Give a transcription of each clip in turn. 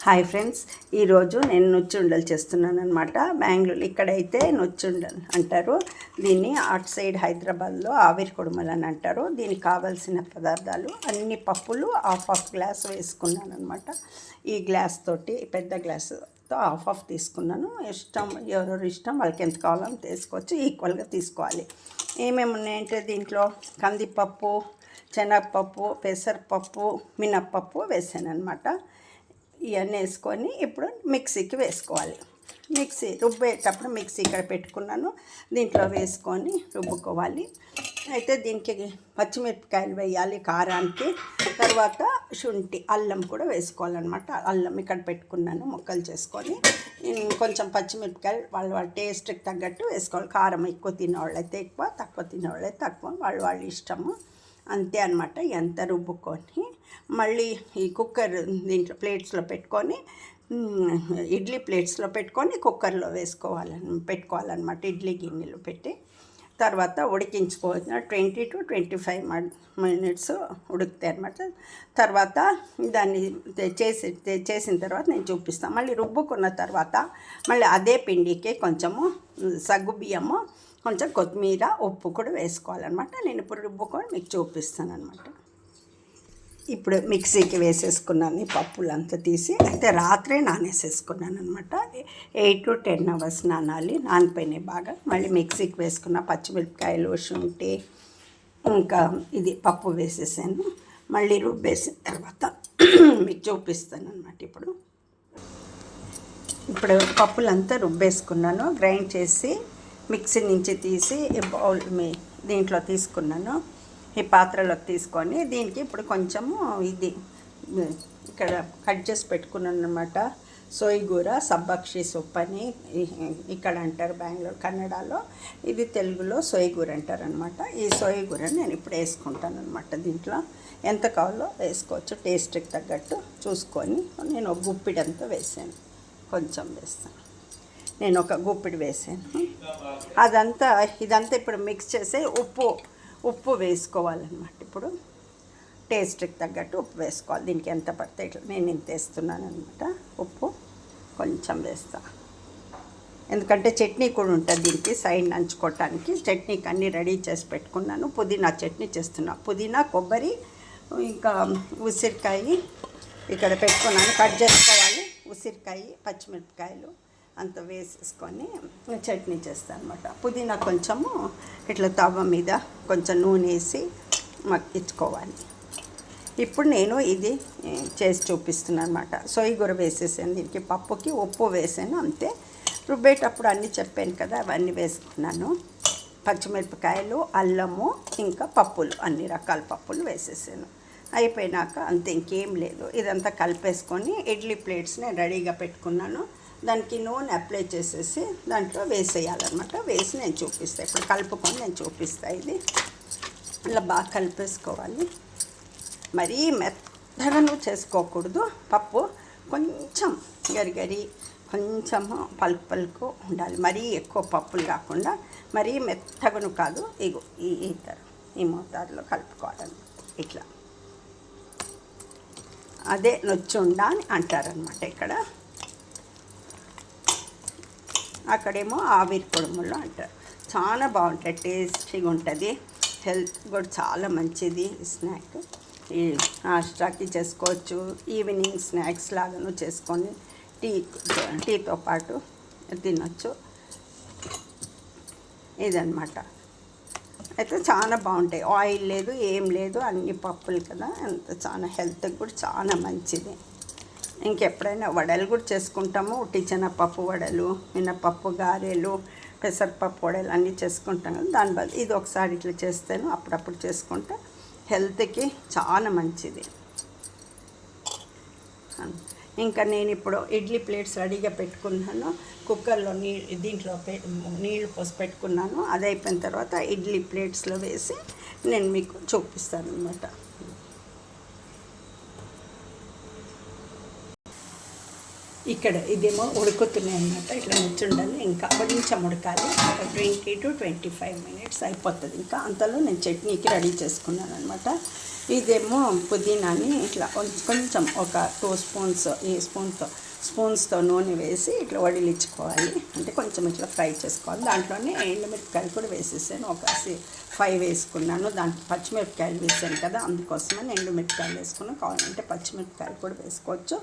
Hi friends, ఈరోజు నేను నొచ్చుండలు చేస్తున్నాను అనమాట. బెంగళూరు ఇక్కడైతే నొచ్చుండలు అంటారు దీన్ని. అటు సైడ్ హైదరాబాద్లో ఆవిరి కుడుమలు అని అంటారు. దీనికి కావాల్సిన పదార్థాలు అన్ని పప్పులు హాఫ్ గ్లాస్ వేసుకున్నాను అనమాట. ఈ గ్లాస్ తోటి పెద్ద గ్లాసుతో హాఫ్ తీసుకున్నాను. ఇష్టం ఎవరెవరు ఇష్టం వాళ్ళకి ఎంత కావాలో అంత తీసుకోవచ్చు. ఈక్వల్గా తీసుకోవాలి. ఏమేమి ఉన్నాయంటే దీంట్లో కందిపప్పు, శనగపప్పు, పెసరపప్పు, మినప్పప్పు వేసాను అనమాట. ఇవన్నీ వేసుకొని ఇప్పుడు మిక్సీకి వేసుకోవాలి. మిక్సీ రుబ్బేటప్పుడు మిక్సీ ఇక్కడ పెట్టుకున్నాను, దీంట్లో వేసుకొని రుబ్బుకోవాలి. అయితే దీనికి పచ్చిమిరపకాయలు వేయాలి కారానికి. తర్వాత శుంఠి, అల్లం కూడా వేసుకోవాలన్నమాట. అల్లం ఇక్కడ పెట్టుకున్నాను ముక్కలు చేసుకొని. కొంచెం పచ్చిమిరపకాయలు వాళ్ళ టేస్ట్కి తగ్గట్టు వేసుకోవాలి. కారం ఎక్కువ తినేవాళ్ళు అయితే ఎక్కువ, తక్కువ తినేవాళ్ళు అయితే తక్కువ, వాళ్ళ ఇష్టము. అంతే అనమాట. ఎంత రుబ్బుకొని మళ్ళీ ఈ కుక్కర్ దీంట్లో ప్లేట్స్లో పెట్టుకొని, ఇడ్లీ ప్లేట్స్లో పెట్టుకొని కుక్కర్లో పెట్టుకోవాలన్నమాట. ఇడ్లీ గిన్నెలు పెట్టి తర్వాత ఉడికించుకోవచ్చు. 20 to 25 minutes ఉడుకుతాయి అనమాట. తర్వాత దాన్ని చేసిన తర్వాత నేను చూపిస్తాను. మళ్ళీ రుబ్బుకున్న తర్వాత మళ్ళీ అదే పిండికి కొంచెము సగ్గుబియ్యము, కొంచెం కొత్తిమీర, ఉప్పు కూడా వేసుకోవాలన్నమాట. నేను ఇప్పుడు రుబ్బుకొని మీకు చూపిస్తాను అనమాట. ఇప్పుడు మిక్సీకి వేసేసుకున్నాను ఈ పప్పులంతా తీసి. అయితే రాత్రే నానేసేసుకున్నాను అనమాట. 8 to 10 hours నానాలి. నానిపోయినాయి బాగా. మళ్ళీ మిక్సీకి వేసుకున్న పచ్చిమిరపకాయలు, శుంఠి, ఇంకా ఇది పప్పు వేసేసాను. మళ్ళీ రుబ్బేసిన తర్వాత మీకు చూపిస్తాను అనమాట. ఇప్పుడు పప్పులంతా రుబ్బేసుకున్నాను. గ్రైండ్ చేసి మిక్సీ నుంచి తీసి బౌల్ దీంట్లో తీసుకున్నాను. ఈ పాత్రలోకి తీసుకొని దీనికి ఇప్పుడు కొంచెము ఇది ఇక్కడ కట్ చేసి పెట్టుకున్నాను అనమాట. సోయిగూర, సబ్బక్షి సొప్పు అని ఇక్కడ అంటారు బెంగళూరు, కన్నడలో. ఇది తెలుగులో సోయిగూర అంటారు అనమాట. ఈ సోయిగూరని నేను ఇప్పుడు వేసుకుంటాను అనమాట. దీంట్లో ఎంత కావాలో వేసుకోవచ్చు, టేస్ట్కి తగ్గట్టు చూసుకొని. నేను ఒక గుప్పిడంతా వేసాను, కొంచెం వేస్తాను. నేను ఒక గుప్పిడి వేసాను. ఇదంతా ఇప్పుడు మిక్స్ చేసి ఉప్పు వేసుకోవాలన్నమాట. ఇప్పుడు టేస్ట్కి తగ్గట్టు ఉప్పు వేసుకోవాలి. దీనికి ఎంత పడితే ఇట్లా నేను ఇంత వేస్తున్నాను అనమాట. ఉప్పు కొంచెం వేస్తాను, ఎందుకంటే చట్నీ కూడా ఉంటుంది దీనికి సైడ్ నంచుకోవటానికి. చట్నీకి అన్నీ రెడీ చేసి పెట్టుకున్నాను. పుదీనా చట్నీ చేస్తున్నాను. పుదీనా, కొబ్బరి, ఇంకా ఉసిరికాయ ఇక్కడ పెట్టుకున్నాను. కట్ చేసుకోవాలి. ఉసిరికాయ, పచ్చిమిరపకాయలు అంత వేసేసుకొని చట్నీ చేస్తాను అనమాట. పుదీనా కొంచెము ఇట్లా తవ్వ మీద కొంచెం నూనె వేసి మగ్గించుకోవాలి. ఇప్పుడు నేను ఇది చేసి చూపిస్తున్నాను అనమాట. సోయిగూర వేసేసాను. దీనికి పప్పుకి ఉప్పు వేసాను అంతే. రుబ్బేటప్పుడు అన్నీ చెప్పాను కదా, అవన్నీ వేసుకున్నాను. పచ్చిమిరపకాయలు, అల్లము, ఇంకా పప్పులు, అన్ని రకాల పప్పులు వేసేసాను. అయిపోయినాక అంతే, ఇంకేం లేదు. ఇదంతా కలిపేసుకొని ఇడ్లీ ప్లేట్స్ నేను రెడీగా పెట్టుకున్నాను. దానికి నూనె అప్లై చేసేసి దాంట్లో వేసేయాలన్నమాట. వేసి నేను చూపిస్తాను. ఇప్పుడు కలుపుకొని నేను చూపిస్తాను. ఇది ఇలా బాగా కలిపేసుకోవాలి. మరీ మెత్తగాను చేసుకోకూడదు. పప్పు కొంచెం గరిగరి, కొంచెం పలుకు ఉండాలి. మరీ ఎక్కువ పప్పులు కాకుండా మరీ మెత్తగాను కాదు. ఇగో ఈ మోతాదులో కలుపుకోవాలన్నమాట. ఇట్లా అదే నొచ్చుండ అని అంటారనమాట ఇక్కడ. అక్కడేమో ఆవిరి కుడుములు అంటారు. చాలా బాగుంటుంది, టేస్టీగా ఉంటుంది. హెల్త్ కూడా చాలా మంచిది. స్నాక్ ఈ నాష్టాకి చేసుకోవచ్చు. ఈవినింగ్ స్నాక్స్ లాగాను చేసుకొని టీతో పాటు తినొచ్చు. ఇదన్నమాట. అయితే చాలా బాగుంటాయి. ఆయిల్ లేదు, ఏం లేదు, అన్ని పప్పులు కదా. అంత చాలా హెల్త్కి కూడా చాలా మంచిది. ఇంకెప్పుడైనా వడలు కూడా చేసుకుంటాము. శనగపప్పు వడలు, మినపప్పు గారెలు, పెసరపప్పు వడలు అన్నీ చేసుకుంటాం కదా. దాని బదులు ఇది ఒకసారి ఇట్లా చేస్తాను. అప్పుడప్పుడు చేసుకుంటే హెల్త్కి చాలా మంచిది. ఇంకా నేను ఇప్పుడు ఇడ్లీ ప్లేట్స్ రెడీగా పెట్టుకున్నాను. కుక్కర్లో దీంట్లో నీళ్ళు పోసి పెట్టుకున్నాను. అది అయిపోయిన తర్వాత ఇడ్లీ ప్లేట్స్లో వేసి నేను మీకు చూపిస్తాను అన్నమాట. ఇక్కడ ఇదేమో ఉడుకుతున్నాయి అన్నమాట. ఇట్లా ఉండాలి. ఇంకా కొంచెం ఉడకాలి. 20 to 25 minutes అయిపోతుంది. ఇంకా అంతలో నేను చట్నీకి రెడీ చేసుకున్నాను అనమాట. ఇదేమో పుదీనాని ఇట్లా కొంచెం ఒక 2 స్పూన్స్ ఈ స్పూన్స్తో నూనె వేసి ఇట్లా వడిలించుకోవాలి. అంటే కొంచెం ఇట్లా ఫ్రై చేసుకోవాలి. దాంట్లోనే ఎండుమిరపకాయలు కూడా వేసేసాను. ఒక 5 వేసుకున్నాను. దాంట్లో పచ్చిమిరపకాయలు వేసాను కదా, అందుకోసమని ఎండుమిరపకాయలు వేసుకున్నాను. కావాలంటే పచ్చిమిరపకాయలు కూడా వేసుకోవచ్చు.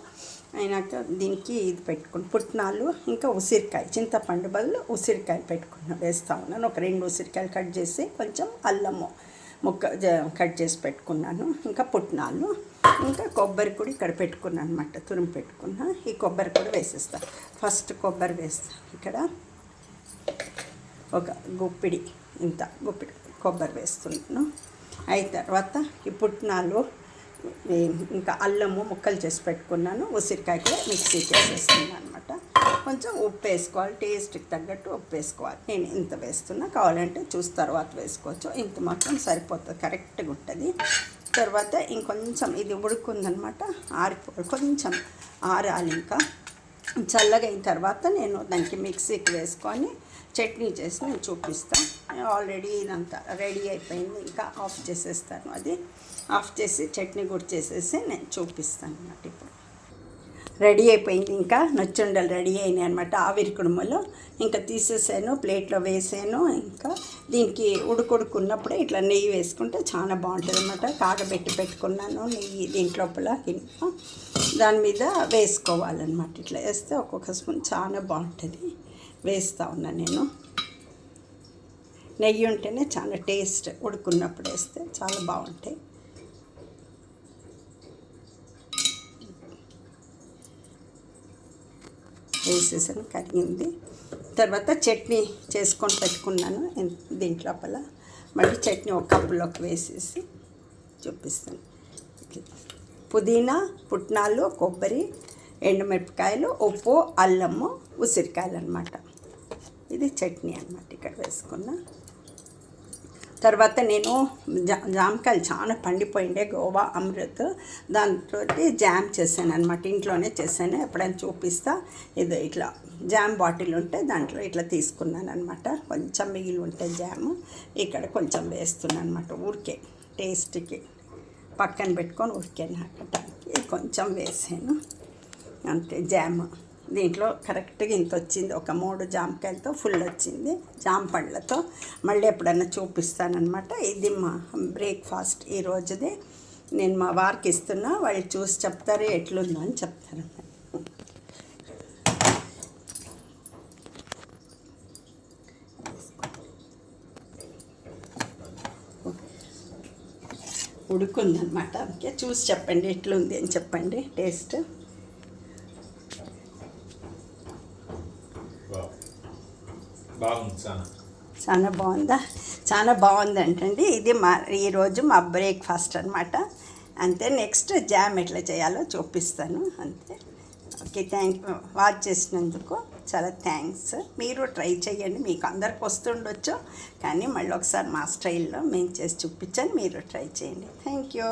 అయినాక దీనికి ఇది పెట్టుకుని పుట్నాలు, ఇంకా ఉసిరికాయ, చింతపండు బదులు ఉసిరికాయలు వేస్తూ ఉన్నాను. ఒక 2 ఉసిరికాయలు కట్ చేసి కొంచెం అల్లము ముక్క కట్ చేసి పెట్టుకున్నాను. ఇంకా పుట్నాలు, ఇంకా కొబ్బరి కూడా ఇక్కడ పెట్టుకున్నాను అనమాట, తురిమి పెట్టుకున్నా. ఈ కొబ్బరి కూడా వేసేస్తాను. ఫస్ట్ కొబ్బరి వేస్తాను. ఇక్కడ ఒక గుప్పిడి కొబ్బరి వేస్తున్నాను. అయిన తర్వాత ఈ పుట్నాలు, ఇంకా అల్లము ముక్కలు చేసి పెట్టుకున్నాను. ఉసిరికాయ కూడా మిక్సీ చేసేస్తున్నాను అనమాట. కొంచెం ఉప్పు వేసుకోవాలి, టేస్ట్కి తగ్గట్టు ఉప్పు వేసుకోవాలి. నేను ఇంత వేస్తున్నా, కావాలంటే చూసి తర్వాత వేసుకోవచ్చు. ఇంత మాత్రం సరిపోతుంది, కరెక్ట్గా ఉంటుంది. తర్వాత ఇంకొంచెం ఇది ఉడుకుందనమాట, కొంచెం ఆరాలి. ఇంకా చల్లగా అయిన తర్వాత నేను దానికి మిక్సీకి వేసుకొని చట్నీ చేసి నేను చూపిస్తాను. ఆల్రెడీ ఇదంతా రెడీ అయిపోయింది. ఇంకా ఆఫ్ చేసేస్తాను. అది ఆఫ్ చేసి చట్నీ కూడా చేసేసి నేను చూపిస్తాను అన్నమాట. ఇప్పుడు రెడీ అయిపోయింది. ఇంకా నొచ్చుండలు రెడీ అయినాయి అనమాట. ఆవిరి కుడుములు ఇంకా తీసేసాను, ప్లేట్లో వేసాను. ఇంకా దీనికి ఉడుకున్నప్పుడే ఇట్లా నెయ్యి వేసుకుంటే చాలా బాగుంటుంది అనమాట. కాగబెట్టి పెట్టుకున్నాను నెయ్యి దీంట్లోపల. ఇంకా దాని మీద వేసుకోవాలన్నమాట. ఇట్లా వేస్తే ఒక్కొక్క స్పూన్ చాలా బాగుంటుంది. వేస్తూ ఉన్నాను నేను. నెయ్యి ఉంటేనే చాలా టేస్ట్, ఉడుకున్నప్పుడు వేస్తే చాలా బాగుంటాయి. వేసేసాను, కరిగింది. తర్వాత చట్నీ చేసుకొని పెట్టుకున్నాను దీంట్లోపల. మళ్ళీ చట్నీ ఒక కప్పులోకి వేసేసి చూపిస్తాను. పుదీనా, పుట్నాలు, కొబ్బరి, ఎండుమిరపకాయలు, ఉప్పు, అల్లము, ఉసిరికాయలు అనమాట. ఇది చట్నీ అనమాట ఇక్కడ వేసుకున్న. తర్వాత నేను జామకాయలు చాలా పండిపోయిండే, గోవా అమృత్, దాంతో జామ్ చేశాను అనమాట. ఇంట్లోనే చేశాను, ఎప్పుడైనా చూపిస్తా. ఇది ఇట్లా జామ్ బాటిల్ ఉంటే దాంట్లో ఇట్లా తీసుకున్నాను అనమాట. కొంచెం మిగిలి ఉంటే జాము ఇక్కడ కొంచెం వేస్తున్నాను అనమాట. ఊరికే టేస్ట్కి పక్కన పెట్టుకొని ఊరికే నాకటానికి కొంచెం వేసాను అంతే. జామ్ దీంట్లో కరెక్ట్గా ఇంత వచ్చింది. ఒక 3 జామకాయలతో ఫుల్ వచ్చింది, జామ పండ్లతో. మళ్ళీ ఎప్పుడన్నా చూపిస్తానమాట. ఇది మా బ్రేక్ఫాస్ట్ ఈ రోజుది. నేను మా వారికి ఇస్తున్నా, వాళ్ళు చూసి చెప్తారు ఎట్లుందో అని చెప్తారన్నమాట. ఉడుకుందనమాట. అందుకే చూసి చెప్పండి ఎట్లుంది అని చెప్పండి టేస్ట్. చాలా బాగుందా? చాలా బాగుంది అంటండి. ఇది ఈరోజు మా బ్రేక్ఫాస్ట్ అనమాట. అంతే. నెక్స్ట్ జామ్ ఎట్లా చేయాలో చూపిస్తాను అంతే. ఓకే, వాచ్ చేసినందుకు చాలా థ్యాంక్స్. మీరు ట్రై చేయండి, మీకు అందరికి వస్తుండొచ్చు, కానీ మళ్ళీ ఒకసారి మా స్టైల్లో మేము చేసి చూపించాను, మీరు ట్రై చేయండి. Thank you.